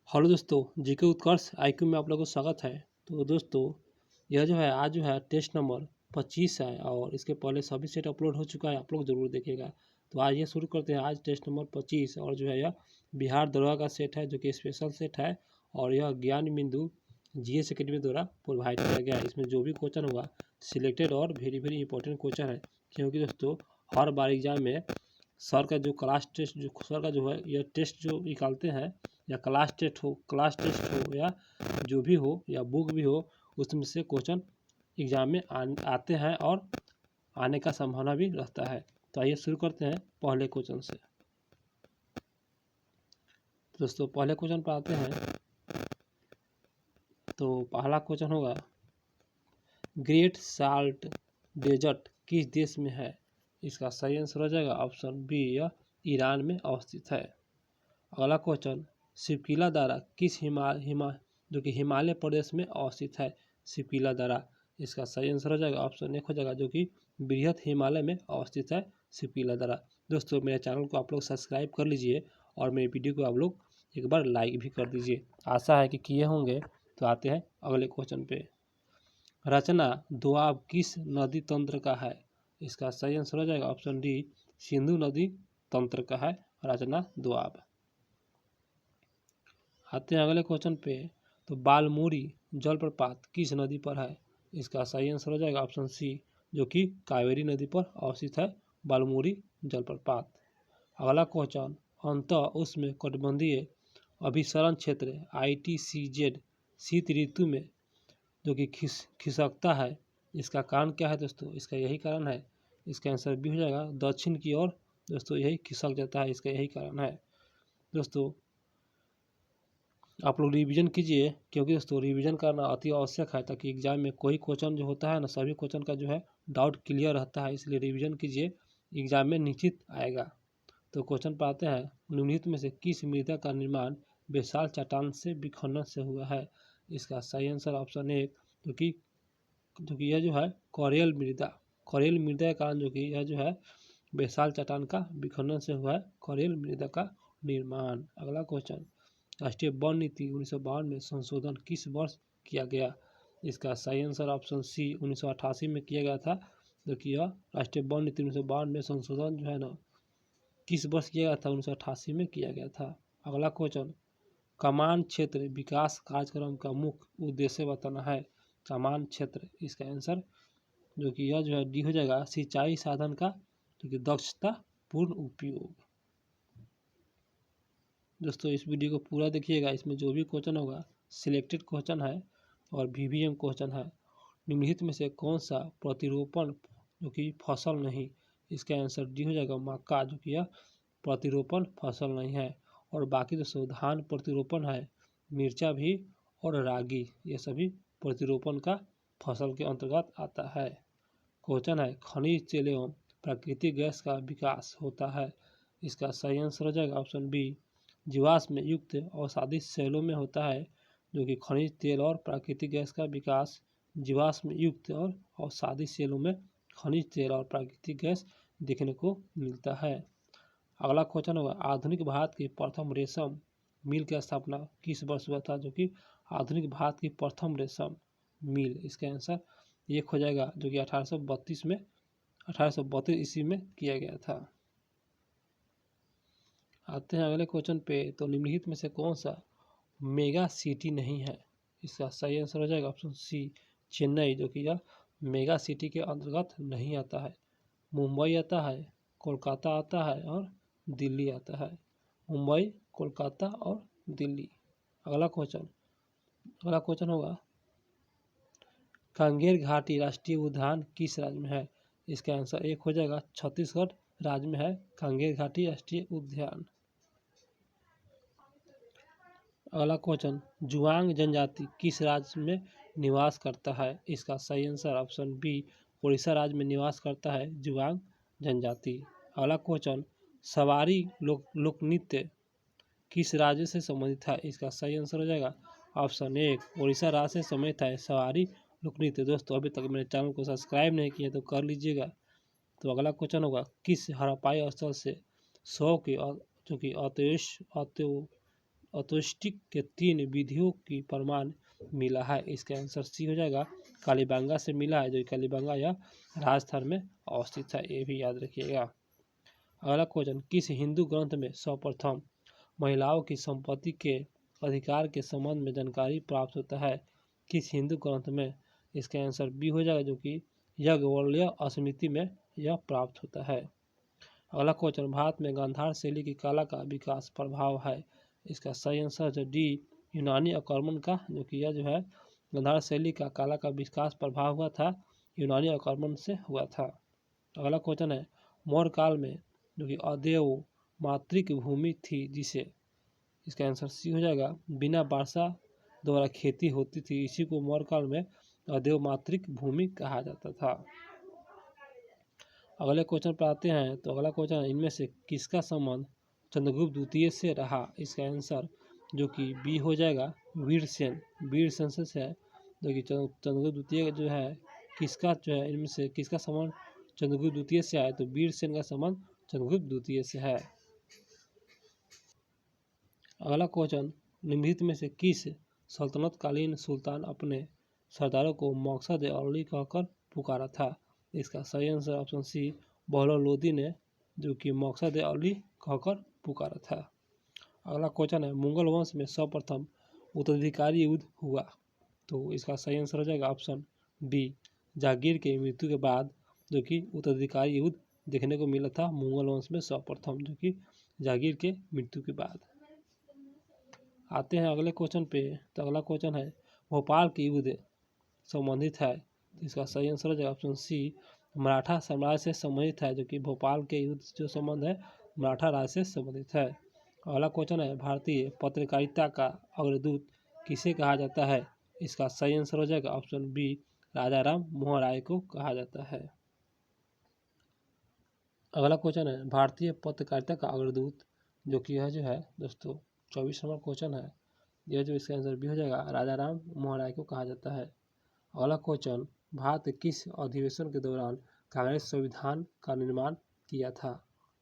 Hello दोस्तों, GK उत्कर्ष IQ में आप लोगों को स्वागत है। तो दोस्तों, यह जो है आज जो है टेस्ट नंबर 25 है और इसके पहले सभी सेट अपलोड हो चुका है, आप लोग ज़रूर देखिएगा। तो आज ये शुरू करते हैं। आज टेस्ट नंबर 25 और जो है यह बिहार दरोगा का सेट है जो कि स्पेशल सेट है और यह ज्ञान बिंदु जीएस एकेडमी द्वारा प्रोवाइड किया गया है। इसमें जो भी क्वेश्चन होगा सिलेक्टेड और वेरी वेरी इंपॉर्टेंट क्वेश्चन है, क्योंकि दोस्तों हर बार एग्जाम में सर का जो क्लास टेस्ट जो सर का जो है यह टेस्ट जो निकालते हैं, या क्लास टेस्ट हो या जो भी हो या बुक भी हो, उसमें से क्वेश्चन एग्जाम में आते हैं और आने का संभावना भी रहता है। तो आइए शुरू करते हैं पहले क्वेश्चन से। दोस्तों पहले क्वेश्चन पर आते हैं। तो पहला क्वेश्चन होगा, ग्रेट साल्ट डेजर्ट किस देश में है? इसका सही आंसर हो जाएगा ऑप्शन बी, यह ईरान में अवस्थित है। अगला क्वेश्चन, शिवकीला दर्रा किस जो कि हिमालय प्रदेश में अवस्थित है? शिवकीला दर्रा, इसका सही आंसर हो जाएगा ऑप्शन एक हो जाएगा, जो कि बृहद हिमालय में अवस्थित है शिवकीला दर्रा। दोस्तों मेरे चैनल को आप लोग सब्सक्राइब कर लीजिए और मेरी वीडियो को आप लोग एक बार लाइक भी कर दीजिए, आशा है कि किए होंगे। तो आते हैं अगले क्वेश्चन पे। रचना दोआब किस नदी तंत्र का है? इसका सही आंसर हो जाएगा ऑप्शन डी, सिंधु नदी तंत्र का है रचना दोआब। आते हैं अगले क्वेश्चन पे। तो बालमूरी जलप्रपात किस नदी पर है? इसका सही आंसर हो जाएगा ऑप्शन सी, जो कि कावेरी नदी पर अवस्थित है बालमूरी जलप्रपात। अगला क्वेश्चन, अंतः उष्ण कटिबंधीय अभिसरण क्षेत्र ITCZ शीत ऋतु में जो कि खिसकता है, इसका कारण क्या है दोस्तों? इसका यही कारण है, इसका आंसर भी हो जाएगा दक्षिण की ओर दोस्तों यही खिसक जाता है, इसका यही कारण है। दोस्तों आप लोग रिवीजन कीजिए, क्योंकि दोस्तों रिवीजन करना अति आवश्यक है, ताकि एग्जाम में कोई क्वेश्चन जो होता है ना, सभी क्वेश्चन का जो है डाउट क्लियर रहता है, इसलिए रिवीजन कीजिए, एग्जाम में निश्चित आएगा। तो क्वेश्चन पर आते हैं, निम्नलिखित में से किस मृदा का निर्माण बेसाल चट्टान से विखंडन से हुआ है? इसका सही आंसर ऑप्शन एक, जो कि यह जो है कोरियल मृदा के कारण जो कि यह जो है बेसाल चट्टान का विखंडन से हुआ है कोरियल मृदा का निर्माण। अगला क्वेश्चन, राष्ट्रीय वन नीति 1952 में संशोधन किस वर्ष किया गया? इसका सही आंसर ऑप्शन सी, 1988 में किया गया था। जो कि यह राष्ट्रीय वन नीति 1952 में संशोधन जो है ना किस वर्ष किया गया था? 1988 में किया गया था। अगला क्वेश्चन, कमान क्षेत्र विकास कार्यक्रम का मुख्य उद्देश्य बताना है। कमान क्षेत्र, इसका आंसर जो कि यह जो है डी हो जाएगा, सिंचाई साधन का जो कि दक्षता पूर्ण उपयोग। दोस्तों इस वीडियो को पूरा देखिएगा, इसमें जो भी क्वेश्चन होगा सिलेक्टेड क्वेश्चन है और VVM क्वेश्चन है। निम्नलिखित में से कौन सा प्रतिरोपण जो कि फसल नहीं? इसका आंसर डी हो जाएगा मक्का, जो कि यह प्रतिरोपण फसल नहीं है। और बाकी दोस्तों धान प्रतिरोपण है, मिर्चा भी और रागी, ये सभी प्रतिरोपण का फसल के अंतर्गत आता है। क्वेश्चन है, खनिज तेल एवं प्राकृतिक गैस का विकास होता है। इसका सही आंसर हो जाएगा ऑप्शन बी, जीवाश्म में युक्त अवसादी सेलों में होता है, जो कि खनिज तेल और प्राकृतिक गैस का विकास जीवाश्म युक्त और अवसादी सेलों में खनिज तेल और प्राकृतिक गैस देखने को मिलता है। अगला क्वेश्चन होगा, आधुनिक भारत की प्रथम रेशम मिल की स्थापना किस वर्ष हुआ था? जो कि आधुनिक भारत की प्रथम रेशम मिल, इसका आंसर एक हो जाएगा, जो कि 1832 ईस्वी में किया गया था। आते हैं अगले क्वेश्चन पे। तो निम्नलिखित में से कौन सा मेगा सिटी नहीं है? इसका सही आंसर हो जाएगा ऑप्शन सी, चेन्नई, जो कि यह मेगा सिटी के अंतर्गत नहीं आता है। मुंबई आता है, कोलकाता आता है और दिल्ली आता है। मुंबई, कोलकाता और दिल्ली। अगला क्वेश्चन होगा, कांगेर घाटी राष्ट्रीय उद्यान किस राज्य में है? इसका आंसर एक हो जाएगा, छत्तीसगढ़ राज्य में है कांगेर घाटी राष्ट्रीय उद्यान। अगला क्वेश्चन, जुआंग जनजाति किस राज्य में निवास करता है? इसका सही आंसर ऑप्शन बी, उड़ीसा राज्य में निवास करता है जुआंग जनजाति। अगला क्वेश्चन, सवारी लोक नृत्य किस राज्य से संबंधित है? इसका सही आंसर हो जाएगा ऑप्शन एक, उड़ीसा राज्य से संबंधित है सवारी लोक नृत्य। दोस्तों अभी तक मेरे चैनल को सब्सक्राइब नहीं किया तो कर लीजिएगा। तो अगला क्वेश्चन होगा, किस हड़प्पाई स्थल से 100 की जो कि अतोष्टिक के 3 विधियों की प्रमाण मिला है। इसका आंसर सी हो जाएगा, कालीबंगा से मिला है, जो कालीबंगा यह राजस्थान में अवस्थित है, ये भी याद रखिएगा। अगला क्वेश्चन, किस हिंदू ग्रंथ में सर्वप्रथम महिलाओं की संपत्ति के अधिकार के संबंध में जानकारी प्राप्त होता है? किस हिंदू ग्रंथ में? इसका आंसर बी हो जाएगा, जो कि याज्ञवल्क्य स्मृति में यह प्राप्त होता है। अगला क्वेश्चन, भारत में गांधार शैली की कला का विकास प्रभाव है? इसका सही आंसर है डी, यूनानी आक्रमण का, जो कि यह जो है गांधार शैली का कला का विकास प्रभाव हुआ था यूनानी आक्रमण से हुआ था। अगला क्वेश्चन है, मौर्य काल में जो कि अदेव मातृक भूमि थी जिसे? इसका आंसर सी हो जाएगा, बिना वर्षा द्वारा खेती होती थी, इसी को मौर्य काल में अदेव मातृक भूमि कहा जाता था। अगले क्वेश्चन पर आते हैं, तो अगला क्वेश्चन है, इनमें से किसका संबंध चंद्रगुप्त द्वितीय से रहा? इसका आंसर जो कि बी हो जाएगा, वीरसेन से है, जो कि चंद्रगुप्त द्वितीय जो है किसका जो है इनमें से किसका संबंध चंद्रगुप्त द्वितीय से है? तो वीरसेन का संबंध चंद्रगुप्त द्वितीय से है। अगला क्वेश्चन, निम्नलिखित में से किस सल्तनत कालीन सुल्तान अपने सरदारों को मकसद अली कहकर पुकारा था? इसका सही answer option C, Bahlol Lodi ने जो कि मकसद अली कहकर पुकारा था। अगला क्वेश्चन है, मुगल वंश में सर्वप्रथम उत्तराधिकारी युद्ध हुआ? तो इसका सही आंसर हो जाएगा ऑप्शन बी, जहांगीर के मृत्यु के बाद जो कि उत्तराधिकारी युद्ध देखने को मिला था मुगल वंश में सर्वप्रथम, जो कि जहांगीर के मृत्यु के बाद। आते हैं अगले क्वेश्चन पे, तो अगला क्वेश्चन है, भोपाल के युद्ध संबंधित है? इसका सही आंसर हो जाएगा ऑप्शन सी, मराठा साम्राज्य से संबंधित है, जो कि भोपाल के युद्ध जो संबंध है मराठा राज्य से संबंधित है। अगला क्वेश्चन है, भारतीय पत्रकारिता का अग्रदूत किसे कहा जाता है? इसका सही आंसर हो जाएगा ऑप्शन बी, राजा राम मोहन राय को कहा जाता है। अगला क्वेश्चन है, भारतीय पत्रकारिता का अग्रदूत, जो कि यह जो है दोस्तों 24 नंबर क्वेश्चन है, यह जो इसका आंसर भी हो जाएगा, राजा राम मोहन राय को कहा जाता है। अगला क्वेश्चन, भारत के किस अधिवेशन के दौरान कांग्रेस संविधान का निर्माण किया था?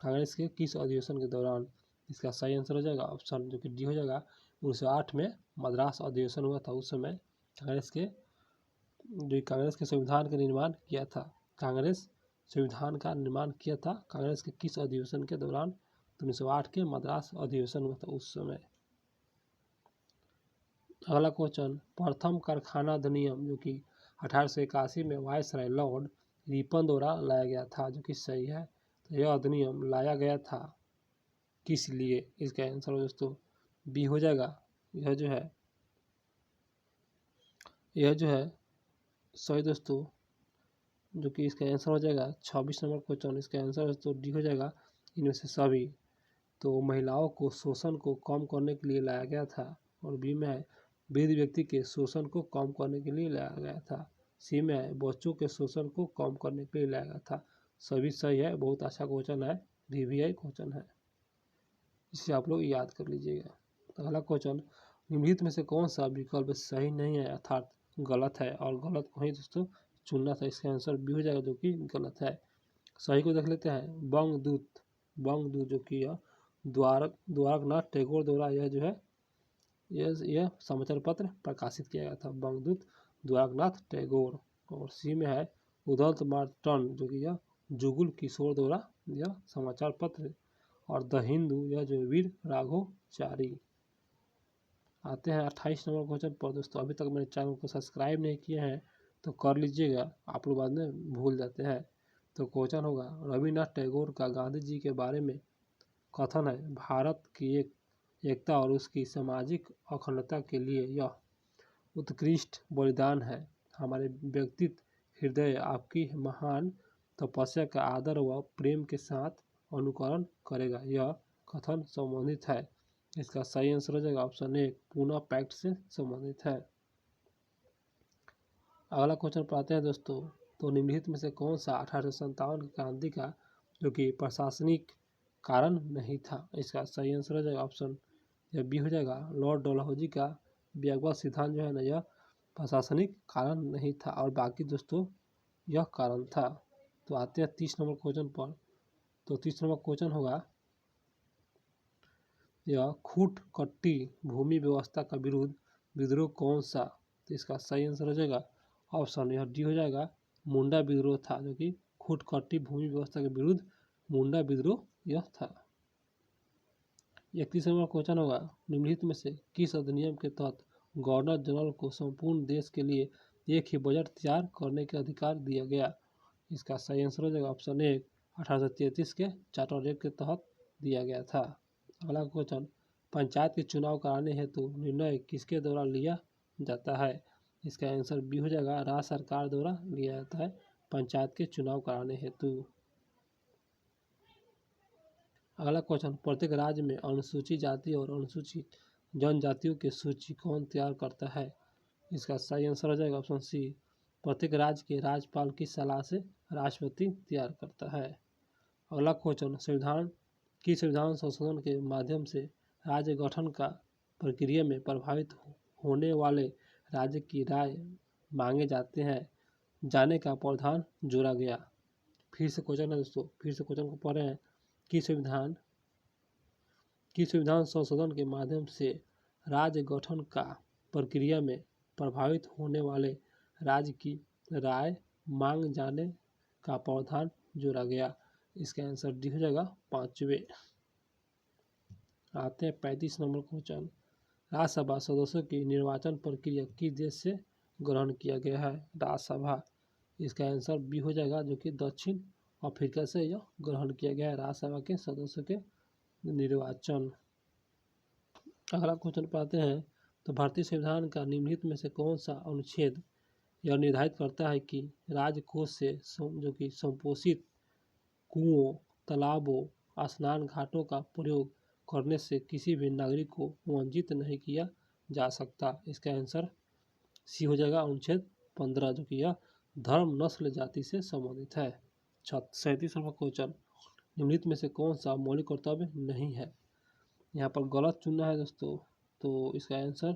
कांग्रेस के किस अधिवेशन के दौरान? इसका सही आंसर हो जाएगा ऑप्शन जो कि डी हो जाएगा, 1908 में मद्रास अधिवेशन हुआ था, उस समय कांग्रेस के संविधान का निर्माण किया था। कांग्रेस संविधान का निर्माण किया था कांग्रेस के किस अधिवेशन के दौरान? 1908 के मद्रास अधिवेशन हुआ था उस समय। अगला क्वेश्चन, प्रथम कारखाना अधिनियम जो कि 1881 में वायसराय लॉर्ड रिपन द्वारा लाया गया था, जो कि सही है। तो यह अधिनियम लाया गया था किस लिए? इसका आंसर दोस्तों बी हो जाएगा, यह जो है सही दोस्तों, जो कि इसका आंसर हो जाएगा 26 नंबर क्वेश्चन, इसका आंसर दोस्तों डी हो जाएगा, इनमें से सभी। तो महिलाओं को शोषण को कम करने के लिए लाया गया था, और बी में है वृद्ध व्यक्ति के शोषण को कम करने के लिए लाया गया था। सी में है बच्चों के शोषण को कम करने के लिए लाया गया था। सभी सही है, बहुत अच्छा क्वेश्चन है, VVI क्वेश्चन है, इसे आप लोग याद कर लीजिएगा। अगला क्वेश्चन, निम्नलिखित में से कौन सा विकल्प सही नहीं है अर्थात गलत है, और गलत को ही दोस्तों चुनना था। इसका आंसर बी हो जाएगा, जो कि गलत है। सही को देख लेते हैं, बंगदूत जो कि द्वारकनाथ टैगोर द्वारा यह जो है यह समाचार पत्र प्रकाशित किया गया था, बंगदूत द्वारकनाथ टैगोर। और सी में है उदल्त मार्टन, जो कि यह जुगुल किशोर द्वारा यह समाचार पत्र। और द हिंदू यह जो वीर राघवचारी। आते हैं 28 नंबर क्वेश्चन पर दोस्तों। अभी तक मेरे चैनल को सब्सक्राइब नहीं किए हैं तो कर लीजिएगा, आप लोग बाद में भूल जाते हैं। तो क्वेश्चन होगा, रविन्द्रनाथ टैगोर का गांधी जी के बारे में कथन है, भारत की एकता और उसकी सामाजिक अखंडता के लिए यह उत्कृष्ट बलिदान है। हमारे व्यक्तित्व हृदय आपकी महान तपस्या का आदर व प्रेम के साथ अनुकरण करेगा। यह कथन संबंधित है। इसका सही आंसर हो जाएगा ऑप्शन ए, पूना पैक्ट से संबंधित है। अगला क्वेश्चन पाते हैं दोस्तों। तो निम्नलिखित में से कौन सा 1857 की क्रांति का जो कि प्रशासनिक कारण नहीं था? इसका सही आंसर हो जाएगा ऑप्शन यह बी हो जाएगा, लॉर्ड डलहौजी का ब्यागवा सिद्धांत जो है ना, यह प्रशासनिक कारण नहीं था, और बाकी दोस्तों यह कारण था। तो आते हैं 30 नंबर क्वेश्चन पर। तो 30 नंबर क्वेश्चन होगा, यह खूट कट्टी भूमि व्यवस्था का विद्रोह कौन सा? तो इसका सही आंसर हो जाएगा ऑप्शन यह डी हो जाएगा, मुंडा विद्रोह था, जो कि खूट कट्टी भूमि व्यवस्था के विरुद्ध मुंडा विद्रोह यह था। 31 नंबर क्वेश्चन होगा, निम्नलिखित में से किस अधिनियम के तहत गवर्नर जनरल को संपूर्ण देश के लिए एक ही बजट तैयार करने के अधिकार दिया गया? इसका सही आंसर हो जाएगा ऑप्शन ए, 1833 के चार्टर एक्ट के तहत दिया गया था। अगला क्वेश्चन, पंचायत के चुनाव कराने हेतु निर्णय किसके द्वारा लिया जाता है? इसका आंसर बी हो जाएगा, राज्य सरकार द्वारा लिया जाता है पंचायत के चुनाव कराने हेतु। अगला क्वेश्चन, प्रत्येक राज्य में अनुसूचित जाति और अनुसूचित जनजातियों की सूची कौन तैयार करता है? इसका सही आंसर हो जाएगा ऑप्शन सी, प्रत्येक राज्य के राज्यपाल की सलाह से राष्ट्रपति तैयार करता है। अगला क्वेश्चन, संविधान संशोधन के माध्यम से राज्य गठन का प्रक्रिया में प्रभावित होने वाले राज्य की राय मांगे जाते हैं जाने का प्रावधान जोड़ा गया। फिर से क्वेश्चन है दोस्तों, फिर से क्वेश्चन को पढ़ रहे हैं कि संविधान संशोधन के माध्यम से राज्य गठन का प्रक्रिया में प्रभावित होने वाले राज्य की राय मांग जाने का प्रावधान जोड़ा गया। इसका आंसर डी हो जाएगा पांचवे। आते हैं 35 नंबर क्वेश्चन, राज्यसभा सदस्यों की निर्वाचन प्रक्रिया किस देश से ग्रहण किया गया है? राज्यसभा, इसका आंसर बी हो जाएगा, जो कि दक्षिण अफ्रीका से यह ग्रहण किया गया है राज्यसभा के सदस्यों के निर्वाचन। अगला क्वेश्चन पाते हैं, तो भारतीय संविधान का निम्नलिखित में से कौन सा अनुच्छेद यह निर्धारित करता है कि राजकोष से जो कि संपोषित कुओं, तालाबों, स्नान घाटों का प्रयोग करने से किसी भी नागरिक को वंचित नहीं किया जा सकता? इसका आंसर सी हो जाएगा अनुच्छेद 15, जो कि यह धर्म, नस्ल, जाति से संबंधित है। 37 नंबर क्वेश्चन, निम्नलिखित में से कौन सा मौलिक कर्तव्य नहीं है? यहाँ पर गलत चुनना है दोस्तों, तो इसका आंसर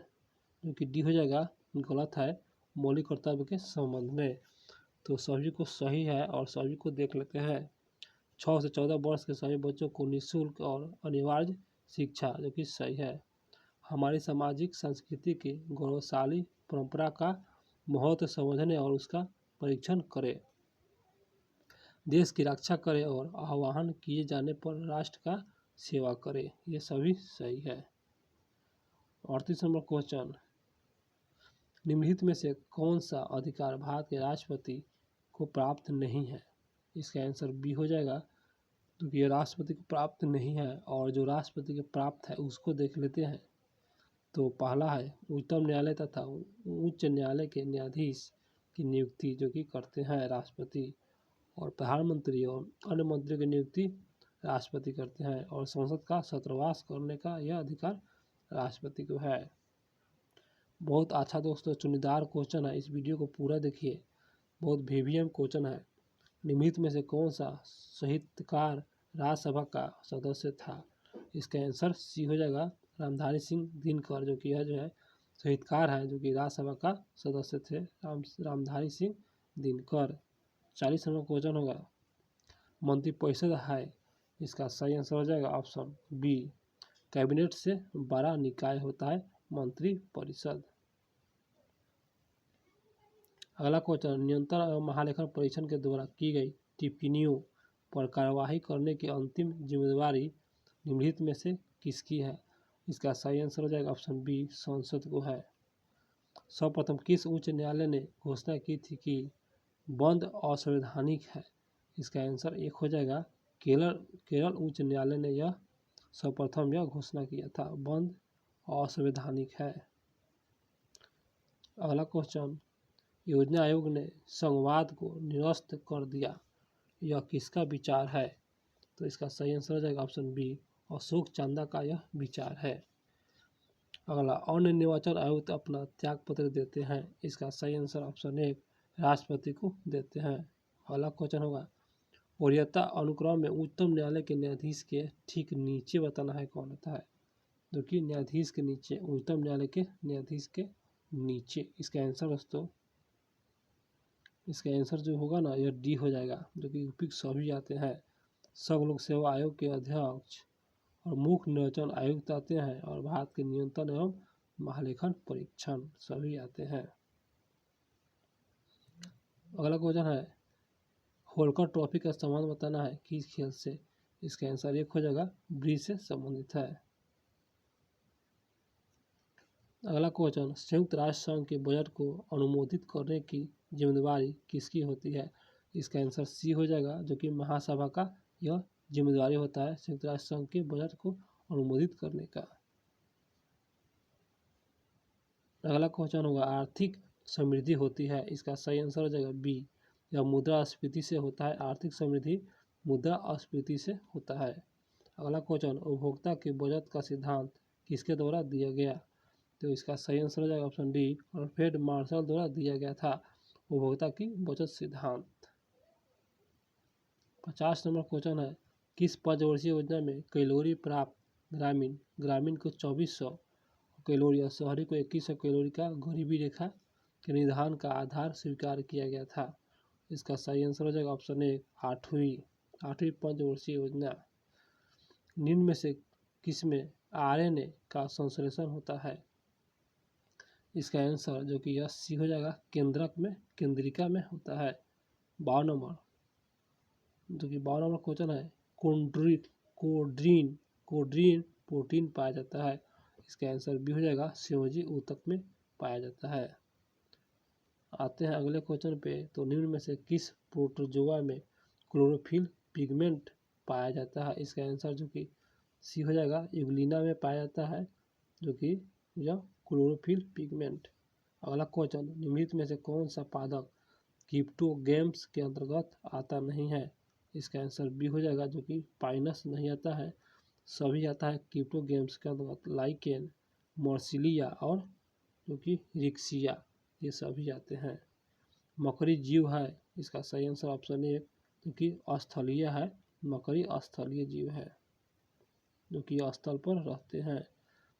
जो कि डी हो जाएगा, गलत है मौलिक कर्तव्य के संबंध में। तो सभी को सही है और सभी को देख लेते हैं। 6 से 14 वर्ष के सभी बच्चों को निःशुल्क और अनिवार्य शिक्षा, जो कि सही है। हमारी सामाजिक संस्कृति की गौरवशाली परंपरा का महत्व समझने और उसका परीक्षण करें। देश की रक्षा करें और आह्वान किए जाने पर राष्ट्र का सेवा करें। ये सभी सही है। 38 नंबर क्वेश्चन, निम्नलिखित में से कौन सा अधिकार भारत के राष्ट्रपति को प्राप्त नहीं है? इसका आंसर बी हो जाएगा, क्योंकि ये राष्ट्रपति को प्राप्त नहीं है और जो राष्ट्रपति के प्राप्त है उसको देख लेते हैं। तो पहला है उच्चतम न्यायालय तथा उच्च न्यायालय के न्यायाधीश की नियुक्ति जो कि करते हैं राष्ट्रपति, और प्रधानमंत्री और अन्य मंत्री की नियुक्ति राष्ट्रपति करते हैं, और संसद का छात्रावास करने का यह अधिकार राष्ट्रपति को है। बहुत अच्छा दोस्तों चुनीदार क्वेश्चन है, इस वीडियो को पूरा देखिए, बहुत VVM क्वेश्चन है। निम्नलिखित में से कौन सा साहित्यकार राज्यसभा का सदस्य था? इसका आंसर सी हो जाएगा, रामधारी सिंह दिनकर, जो कि यह जो है साहित्यकार है जो कि राज्यसभा का सदस्य थे, रामधारी सिंह दिनकर। 40 नंबर क्वेश्चन होगा, मंत्रिपरिषद है, इसका सही आंसर हो जाएगा ऑप्शन बी, कैबिनेट से बड़ा निकाय होता है मंत्रिपरिषद। अगला क्वेश्चन, नियंत्रण एवं महालेखा परीक्षण के द्वारा की गई टिप्पणियों पर कार्यवाही करने की अंतिम जिम्मेदारी निम्नलिखित में से किसकी है? इसका सही आंसर हो जाएगा ऑप्शन बी, संसद को है। सर्वप्रथम किस उच्च न्यायालय ने घोषणा की थी कि बंद असंवैधानिक है? इसका आंसर एक हो जाएगा, केरल उच्च न्यायालय ने यह सर्वप्रथम यह घोषणा किया था, बंद असंवैधानिक है। अगला क्वेश्चन, योजना आयोग ने संघवाद को निरस्त कर दिया, यह किसका विचार है? तो इसका सही आंसर हो जाएगा ऑप्शन बी, अशोक चंदा का यह विचार है। अगला, अन्य निर्वाचन आयुक्त अपना त्याग पत्र देते हैं, इसका सही आंसर ऑप्शन ए, राष्ट्रपति को देते हैं। अगला क्वेश्चन होगा, वरीयता अनुक्रम में उच्चतम न्यायालय के न्यायाधीश के ठीक नीचे बताना है कौन होता है? जो कि न्यायाधीश के नीचे, उच्चतम न्यायालय के न्यायाधीश के नीचे। इसका आंसर दोस्तों, इसका आंसर जो होगा ना यह डी हो जाएगा, जो कि यूपी सभी आते हैं। सब लोग सेवा आयोग के अध्यक्ष और मुख्य निर्वाचन आयुक्त आते हैं और भारत के नियंत्रण एवं महालेखन परीक्षण सभी आते हैं। अगला क्वेश्चन है होलकर ट्रॉफी का संबंध बताना है किस खेल से। इसका आंसर एक हो जाएगा ब्रिज से संबंधित है। अगला क्वेश्चन संयुक्त राष्ट्र संघ के बजट को अनुमोदित करने की जिम्मेदारी किसकी होती है। इसका आंसर सी हो जाएगा, जो कि महासभा का यह जिम्मेदारी होता है संयुक्त राष्ट्र संघ के बजट को अनुमोदित करने का। अगला क्वेश्चन होगा आर्थिक समृद्धि होती है। इसका सही आंसर हो जाएगा बी, यह मुद्रास्फीति से होता है। आर्थिक समृद्धि मुद्रास्फीति से होता है। अगला क्वेश्चन उपभोक्ता के बचत का सिद्धांत किसके द्वारा दिया गया। तो इसका सही आंसर हो जाएगा ऑप्शन डी, अल्फ्रेड मार्शल द्वारा दिया गया था उपभोक्ता की बचत सिद्धांत। 50 नंबर क्वेश्चन है किस पंचवर्षीय योजना में कैलोरी प्राप्त ग्रामीण को 2400 कैलोरी और शहरी को 2100 कैलोरी का गरीबी रेखा के निर्धारण का आधार स्वीकार किया गया था। इसका सही आंसर हो जाएगा ऑप्शन ए, आठवीं पंचवर्षीय योजना। निम्न में से किसमें आरएनए का संश्लेषण होता है। इसका आंसर जो कि यह सी हो जाएगा केंद्रिका में होता है। 52 नंबर जो कि 52 नंबर क्वेश्चन है कोड्रीन प्रोटीन पाया जाता है। इसका आंसर भी हो जाएगा संयोजी ऊतक में पाया जाता है। आते हैं अगले क्वेश्चन पे। तो निम्न में से किस प्रोटोजोआ में क्लोरोफिल पिगमेंट पाया जाता है। इसका आंसर जो कि सी हो जाएगा यूग्लिना में पाया जाता है, जो कि यह क्लोरोफिल पिगमेंट। अगला क्वेश्चन निम्नलिखित में से कौन सा पादप क्रिप्टोगैम्स के अंतर्गत आता नहीं है। इसका आंसर बी हो जाएगा, जो कि पाइनस नहीं आता है, सभी आता है क्रिप्टोगैम्स के अंतर्गत। लाइकेन, मर्सिलिया और जो कि रिक्सिया, ये सभी आते हैं। मकड़ी जीव है। इसका सही आंसर ऑप्शन ए, क्योंकि स्थलीय है। मकड़ी स्थलीय जीव है जो कि स्थल पर रहते हैं।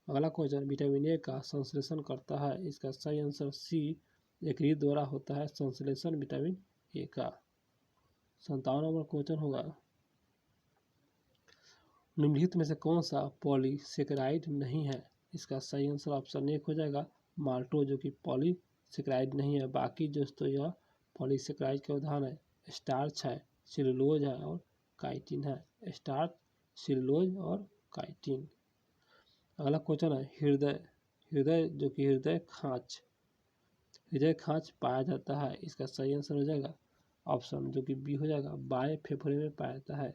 अगला क्वेश्चन विटामिन ए का संश्लेषण करता है। इसका सही आंसर सी, यकृत द्वारा होता है संश्लेषण विटामिन ए का। 57 नंबर क्वेश्चन होगा निम्नलिखित में से कौन सा पॉलीसेकेराइड नहीं है। इसका सही आंसर ऑप्शन ए हो जाएगा माल्टो, जो कि पॉलीसेकेराइड नहीं है। बाकी दोस्तों यह पॉलीसेकेराइड के उदाहरण है स्टार्च है, सेलुलोज है और काइटिन है। स्टार्च, सेलुलोज और काइटिन। अगला क्वेश्चन है हृदय जो कि हृदय खांच पाया जाता है। इसका सही आंसर हो जाएगा ऑप्शन जो कि बी हो जाएगा बाएं फेफड़े में पाया जाता है।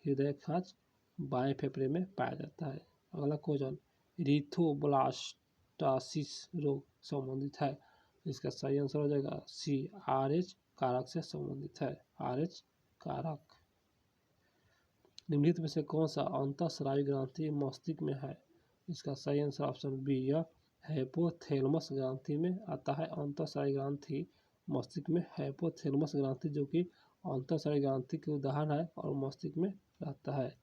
हृदय खांच बाएं फेफड़े में पाया जाता है। अगला क्वेश्चन इरिथ्रोब्लास्टासिस रोग संबंधित है। इसका सही आंसर हो जाएगा सी, RH कारक से संबंधित है। RH कारक। निम्नलिखित में से कौन सा अंतःस्रावी ग्रंथि मस्तिष्क में है। इसका सही आंसर ऑप्शन बी, यह हाइपोथैलेमस ग्रंथि में आता है। अंतःस्रावी ग्रंथि मस्तिष्क में हाइपोथैलेमस ग्रंथि जो कि अंतःस्रावी ग्रंथि के उदाहरण है और मस्तिष्क में रहता है।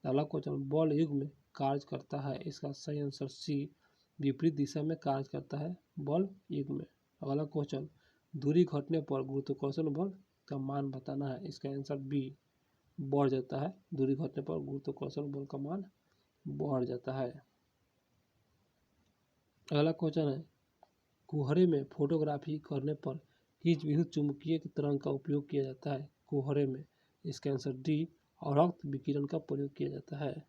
अगला क्वेश्चन बल युग में कार्य करता है। इसका सही आंसर सी, विपरीत दिशा में कार्य करता है बल युग में। अगला क्वेश्चन दूरी घटने पर गुरुत्वाकर्षण बल का मान बताना है। इसका आंसर बी, बढ़ जाता है। दूरी घटने पर गुरुत्वाकर्षण बल का मान बढ़ जाता है। अगला क्वेश्चन है कोहरे में फोटोग्राफी करने पर किस विद्युत चुम्बकीय तरंग का उपयोग किया जाता है। कोहरे में, इसका आंसर डी, अवरक्त विकिरण का प्रयोग किया जाता है।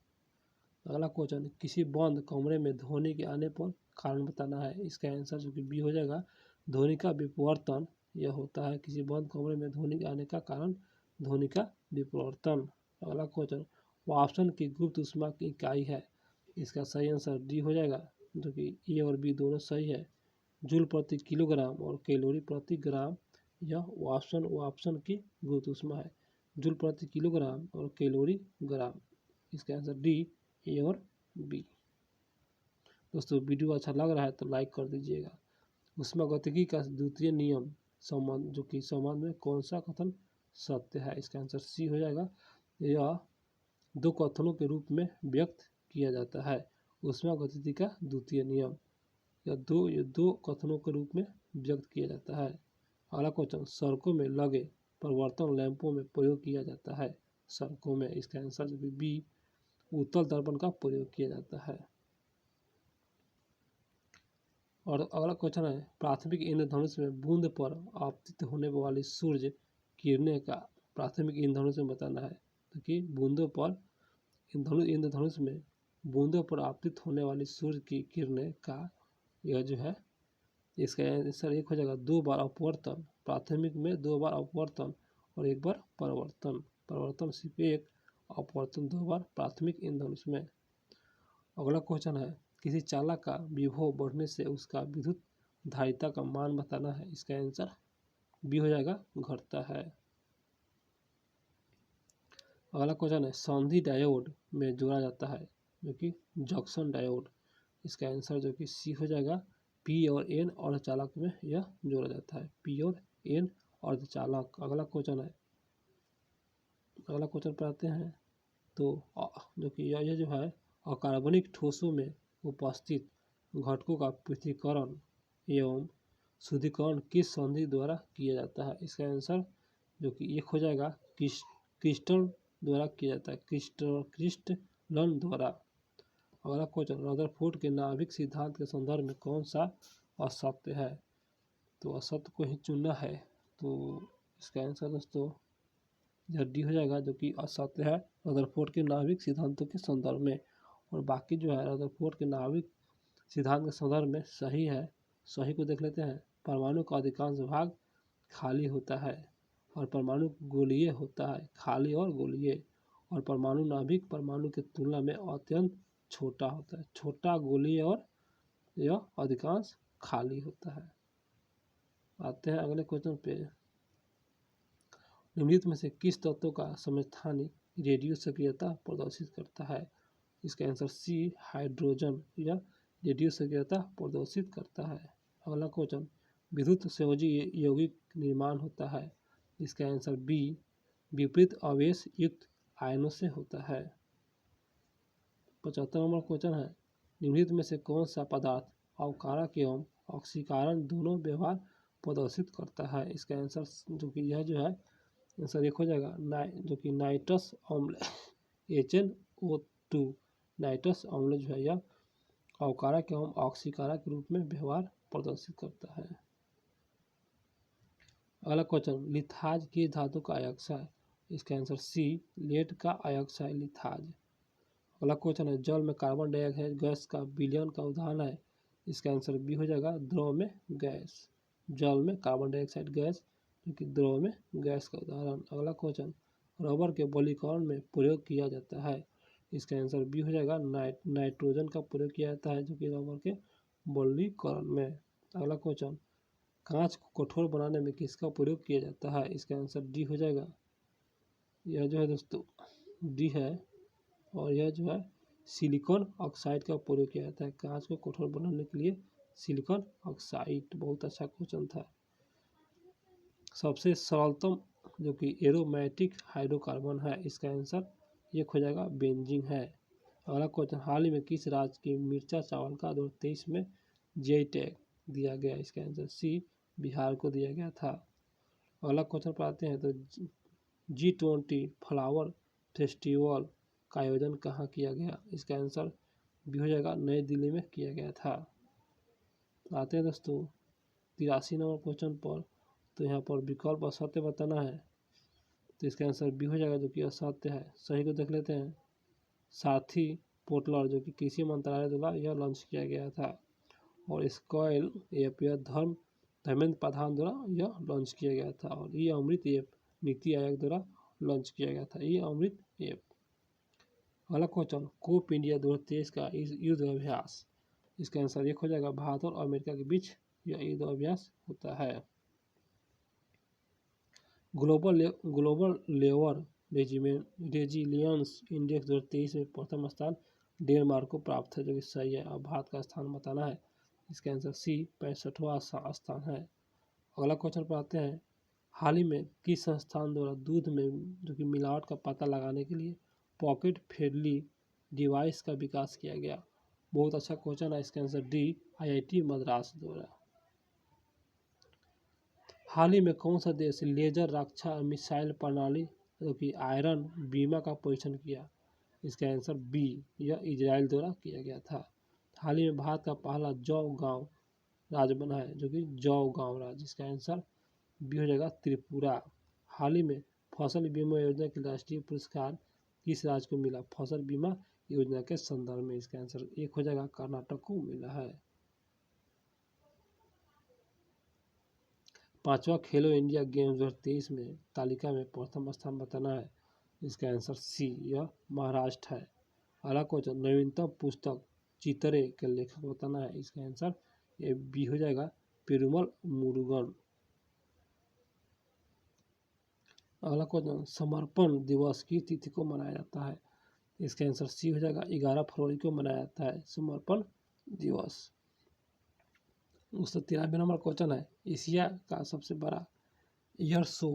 अगला क्वेश्चन किसी बंद कमरे में ध्वनि के आने पर कारण बताना है। इसका आंसर जो कि बी हो जाएगा ध्वनि का विवर्तन। यह होता है किसी बंद कमरे में ध्वनि के आने का कारण ध्वनि का विवर्तन। अगला क्वेश्चन वाष्पन की गुप्त ऊष्मा की इकाई है। इसका सही आंसर डी हो जाएगा, जो कि ए और बी दोनों सही है। जूल प्रति किलोग्राम और कैलोरी प्रति ग्राम, यह वाष्पन की गुप्त ऊष्मा है। जूल प्रति किलोग्राम और कैलोरी ग्राम। इसका आंसर डी, ए और बी। दोस्तों वीडियो अच्छा लग रहा है तो लाइक कर दीजिएगा। ऊष्मागतिकी का द्वितीय नियम संबंध में कौन सा कथन सत्य है। इसका आंसर सी हो जाएगा, यह दो कथनों के रूप में व्यक्त किया जाता है। ऊष्मागतिकी का द्वितीय नियम यह दो कथनों के रूप में व्यक्त किया जाता है। अगला क्वेश्चन सड़कों में लगे परिवर्तन लैंपों में प्रयोग किया जाता है। सड़कों में, इसका आंसर जो बी, उत्तल दर्पण का प्रयोग किया जाता है। और अगला क्वेश्चन है, प्राथमिक इंद्रधनुष में बूंद पर आपतित होने वाली सूर्य किरणें का प्राथमिक इंद्रधनुष में बताना है। तो कि बूंदों पर इंद्रधनुष में बूंदों पर आपतित होने वाली सूर्य की किरणें का यह जो है इसका आंसर एक हो जाएगा 2 बार अपवर्तन। प्राथमिक में 2 बार अपवर्तन और 1 बार परावर्तन। परावर्तन सिर्फ एक, अपवर्तन 2 बार प्राथमिक इंद्रधनुष में। अगला क्वेश्चन है, किसी चालक का विभव बढ़ने से उसका विद्युत धारिता का मान बताना है। इसका आंसर बी हो जाएगा, घटता है। अगला क्वेश्चन है, संधि डायोड में जोड़ा जाता है जो कि जंक्शन डायोड। इसका आंसर जो कि सी हो जाएगा, पी और एन अर्धचालक में यह जोड़ा जाता है। पी और एन अर्धचालक। अगला क्वेश्चन पर आते हैं तो जो कि यह जो है अकार्बनिक ठोसों में उपस्थित घटकों का पृथक्करण एवं शुद्धिकरण किस संधि द्वारा किया जाता है। इसका आंसर जो कि एक हो जाएगा, क्रिस्टल द्वारा किया जाता है, क्रिस्टलन द्वारा। अगला क्वेश्चन, रदरफोर्ड के नाभिक सिद्धांत के संदर्भ में कौन सा असत्य है। तो असत्य को ही चुनना है। तो इसका आंसर दोस्तों यह डी हो जाएगा, जो कि असत्य है रदरफोर्ड के नाभिक सिद्धांतों के संदर्भ में। और बाकी जो है रदरफोर्ड के नाभिक सिद्धांत के संदर्भ में सही है। सही को देख लेते हैं। परमाणु का अधिकांश भाग खाली होता है और परमाणु गोलीय होता है, खाली और गोलीय। और परमाणु नाभिक परमाणु की तुलना में अत्यंत छोटा होता है, छोटा गोलीय और यह अधिकांश खाली होता है। आते हैं अगले क्वेश्चन पे। निम्नलिखित में से किस तत्व का समस्थानिक रेडियो सक्रियता प्रदर्शित करता है। इसका आंसर सी, हाइड्रोजन या रेडियो सक्रियता प्रदर्शित करता है। अगला क्वेश्चन, विद्युत संयोजी यौगिक निर्माण होता है। इसका आंसर बी, विपरीत आवेश युक्त आयनों से होता है। 75 नंबर क्वेश्चन है, निम्नलिखित में से कौन सा पदार्थ अवकारक एवं ऑक्सीकरण दोनों व्यवहार प्रदर्शित करता है। इसका आंसर जो कि यह जो है आंसर एक हो जाएगा, जो कि नाइट्रस अम्ल HNO2। नाइट्रस अम्ल जो है यह अवकारक एवं ऑक्सीकारक के रूप में व्यवहार प्रदर्शित करता है। अगला क्वेश्चन, लिथाज की धातु का अयस्क। इसका आंसर सी, लेड का अयस्क है लिथाज। अगला क्वेश्चन है, जल में कार्बन डाइऑक्साइड गैस का विलयन का उदाहरण है। इसका आंसर बी हो जाएगा, द्रव में गैस। जल में कार्बन डाइऑक्साइड गैस जो कि द्रव में गैस का उदाहरण। अगला क्वेश्चन, रबर के बलीकरण में प्रयोग किया जाता है। इसका आंसर बी हो जाएगा, नाइट्रोजन का प्रयोग किया जाता है जो कि रबर के बलीकरण में। अगला क्वेश्चन, कांच को कठोर बनाने में किसका प्रयोग किया जाता है। इसका आंसर डी हो जाएगा, यह जो है दोस्तों डी है। और यह जो है सिलिकॉन ऑक्साइड का प्रयोग किया जाता है कांच को कठोर बनाने के लिए, सिलिकॉन ऑक्साइड। बहुत अच्छा क्वेश्चन था। सबसे सरलतम जो कि एरोमेटिक हाइड्रोकार्बन है। इसका आंसर एक हो जाएगा, बेंजीन है। अगला क्वेश्चन, हाल ही में किस राज्य के मिर्चा चावल का 2023 में जीआई टैग दिया गया। इसका आंसर सी, बिहार को दिया गया था। अगला क्वेश्चन पर आते हैं तो G20 फ्लावर फेस्टिवल का आयोजन कहाँ किया गया। इसका आंसर भी हो जाएगा, नई दिल्ली में किया गया था। आते हैं दोस्तों 83 नंबर क्वेश्चन पर। तो यहाँ पर विकल्प असत्य बताना है। तो इसका आंसर भी हो जाएगा, जो कि असत्य है। सही को देख लेते हैं। सारथी पोर्टलर जो कि कृषि मंत्रालय द्वारा यह लॉन्च किया गया था। और स्कॉयल ऐप यह धर्मेंद्र प्रधान द्वारा यह लॉन्च किया गया था। और ये अमृत ऐप नीति आयोग द्वारा लॉन्च किया गया था, ये अमृत ऐप। अगला क्वेश्चन, कोप इंडिया 2023 का युद्ध अभ्यास। इसका आंसर एक हो जाएगा, भारत और अमेरिका के बीच यह युद्ध अभ्यास होता है। ग्लोबल लेबर रेजिलियंस इंडेक्स 2023 में प्रथम स्थान डेनमार्क को प्राप्त है, जो कि सही है। अब भारत का स्थान बताना है। इसका आंसर सी, 65वां स्थान है। अगला क्वेश्चन पर आते हैं, हाल ही में किस संस्थान द्वारा दूध में जो कि मिलावट का पता लगाने के लिए पॉकेट फ्रेंडली डिवाइस का विकास किया गया। बहुत अच्छा क्वेश्चन है। इसका आंसर डी, IIT मद्रास द्वारा। हाल ही में कौन सा देश लेजर रक्षा मिसाइल प्रणाली जो कि आयरन बीमा का परीक्षण किया। इसका आंसर बी, यह इजराइल द्वारा किया गया था। हाल ही में भारत का पहला जौ गांव राज्य बना है, जो कि जौ गांव राज्य। इसका आंसर बी हो जाएगा त्रिपुरा। हाल ही में फसल बीमा योजना के राष्ट्रीय पुरस्कार किस राज्य को मिला फसल बीमा योजना के संदर्भ में? इसका आंसर एक हो जाएगा कर्नाटक को मिला है। 5वां खेलो इंडिया गेम्स 2023 में तालिका में प्रथम स्थान बताना है। इसका आंसर सी, यह महाराष्ट्र है। अगला क्वेश्चन, नवीनतम पुस्तक चितरे के लेखक बताना है। इसका आंसर ये बी हो जाएगा पेरुमल मुरुगन। अगला क्वेश्चन, समर्पण दिवस की तिथि को मनाया जाता है। इसका आंसर सी हो जाएगा 11 फरवरी को मनाया जाता है समर्पण दिवस। 193 नंबर क्वेश्चन है, एशिया का सबसे बड़ा एयर शो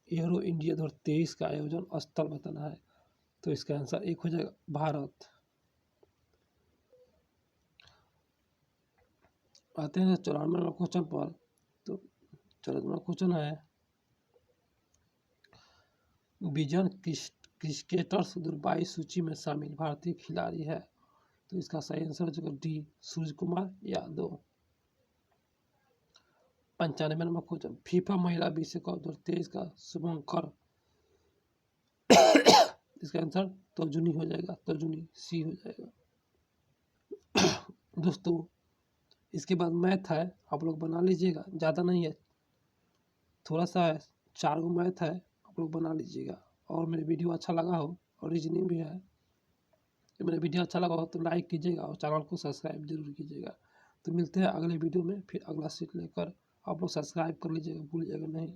एरो इंडिया 2023 का आयोजन स्थल बताना है। तो इसका आंसर एक हो जाएगा भारत। आते हैं 94 नंबर क्वेश्चन पर। तो 94 नंबर क्वेश्चन है, विजन क्रिकेटर्स दुर्बाई सूची में शामिल भारतीय खिलाड़ी है। तो इसका सही आंसर हो जाएगा D, Surya Kumar Yadav. 95 number question, FIFA महिला विश्व कप 2023 का शुभंकर। इसका आंसर तर्जुनी हो जाएगा, तर्जुनी सी हो जाएगा। दोस्तों इसके बाद मैथ है, आप लोग बना लीजिएगा, ज़्यादा नहीं है, थोड़ा सा है, 4 गो मैथ है, आप लोग बना लीजिएगा। और मेरे वीडियो अच्छा लगा हो और रीजनिंग भी है, तो मेरा वीडियो अच्छा लगा हो तो लाइक कीजिएगा और चैनल को सब्सक्राइब जरूर कीजिएगा। तो मिलते हैं अगले वीडियो में, फिर अगला सीट लेकर। आप लोग सब्सक्राइब कर लीजिएगा, भूलिएगा नहीं।